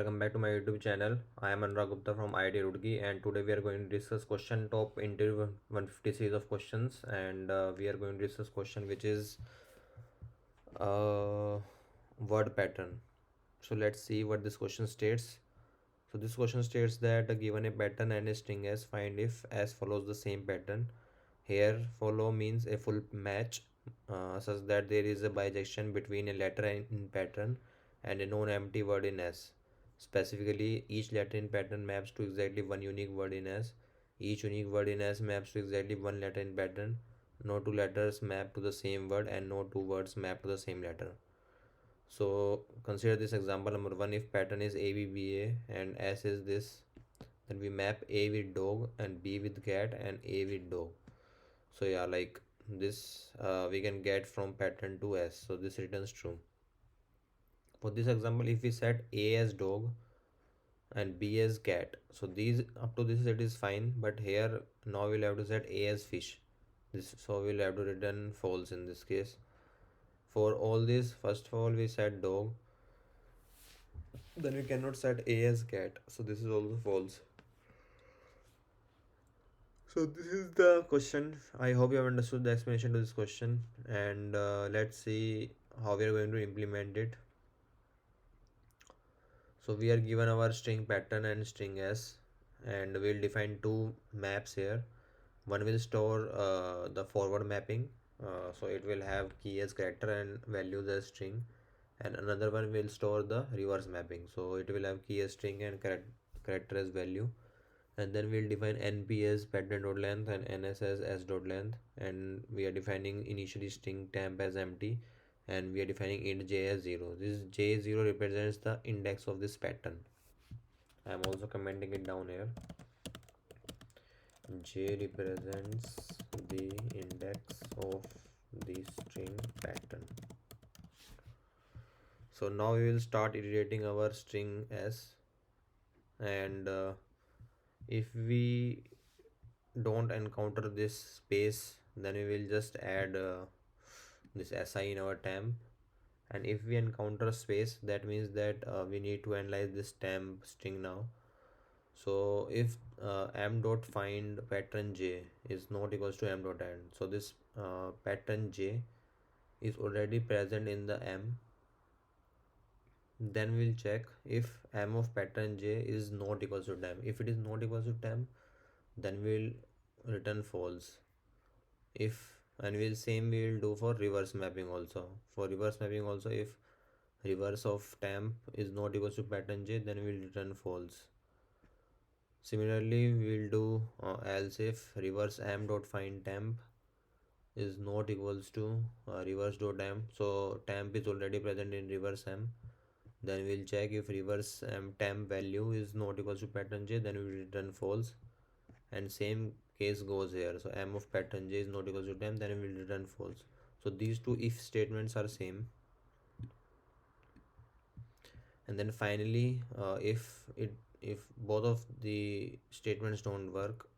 Welcome back to my YouTube channel. I am Anurag Gupta from IIT Roorkee, and today we are going to discuss question top interview 150 series of questions, and we are going to discuss question which is uh, word pattern. So let's see what this question states. So this question states that given a pattern and a string s, find if s follows the same pattern. Here, follow means a full match, such that there is a bijection between a letter in pattern and a non-empty word in S. Specifically, each letter in pattern maps to exactly one unique word in S. Each unique word in S maps to exactly one letter in pattern. No two letters map to the same word and no two words map to the same letter. So consider this example number one. If pattern is ABBA and S is this, then we map A with dog and B with cat and A with dog. So yeah, like this we can get from pattern to S. So this returns true. For this example, if we set A as dog and B as cat, so these up to this it is fine, but here now we'll have to set A as fish. This so we'll have to return false in this case. For all this, first of all we set dog, then we cannot set A as cat. So this is also false. So this is the question. I hope you have understood the explanation to this question, and let's see how we are going to implement it. So we are given our string pattern and string s, and we'll define two maps here. One will store the forward mapping, so it will have key as character and values as string, and another one will store the reverse mapping, so it will have key as string and character as value. And then we'll define np as pattern dot length and ns as s dot length, and we are defining initially string temp as empty, and we are defining int j as 0. This j0 represents the index of this pattern. I am also commenting it down here. J represents the index of the string pattern. So now we will start iterating our string s, and if we don't encounter this space, then we will just add this si in our temp. And if we encounter space, that means that we need to analyze this temp string now. So if m dot find pattern j is not equals to m dot end, so this pattern j is already present in the m, then we'll check if m of pattern j is not equals to temp. If it is not equals to temp, then we'll return false. If and we'll same we will do for reverse mapping also. For reverse mapping also, if reverse of temp is not equals to pattern j, then we'll return false. Similarly, we'll do else if reverse m dot find temp is not equals to reverse dot temp. So temp is already present in reverse m. Then we'll check if reverse m temp value is not equals to pattern j, then we will return false. And same case goes here. So m of pattern j is not equals to temp, then we will return false. So these two if statements are same. And then finally, if both of the statements don't work,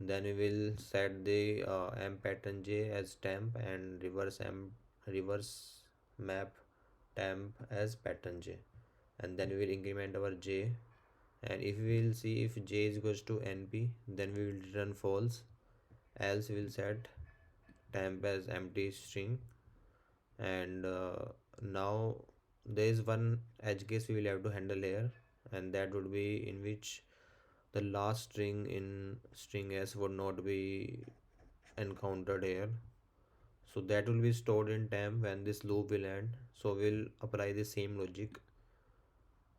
then we will set the m pattern j as temp and reverse map temp as pattern j, and then we will increment our j. And if we will see if j is equals to np, then we will return false. Else we will set temp as empty string. And now there is one edge case we will have to handle here, and that would be in which the last string in string s would not be encountered here. So that will be stored in temp when this loop will end. So we'll apply the same logic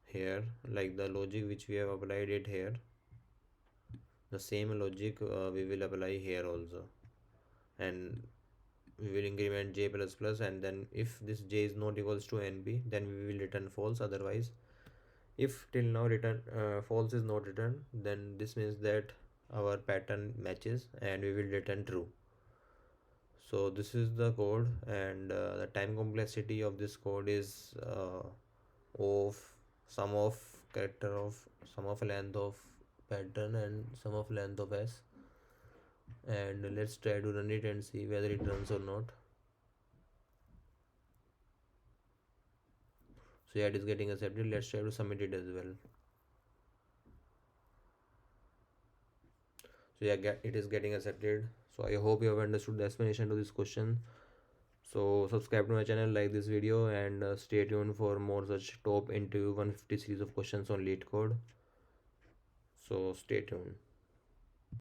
here, like the logic which we have applied it here, the same logic we will apply here also. And we will increment j plus plus, and then if this j is not equals to np, then we will return false. Otherwise, if till now return false is not returned, then this means that our pattern matches and we will return true. So this is the code, and the time complexity of this code is of sum of character of sum of length of pattern and sum of length of s. And let's try to run it and see whether it runs or not. So yeah, it is getting accepted. Let's try to submit it as well. So yeah, it is getting accepted. So I hope you have understood the explanation to this question. So subscribe to my channel, like this video, and stay tuned for more such top interview 150 series of questions on Leetcode. So stay tuned.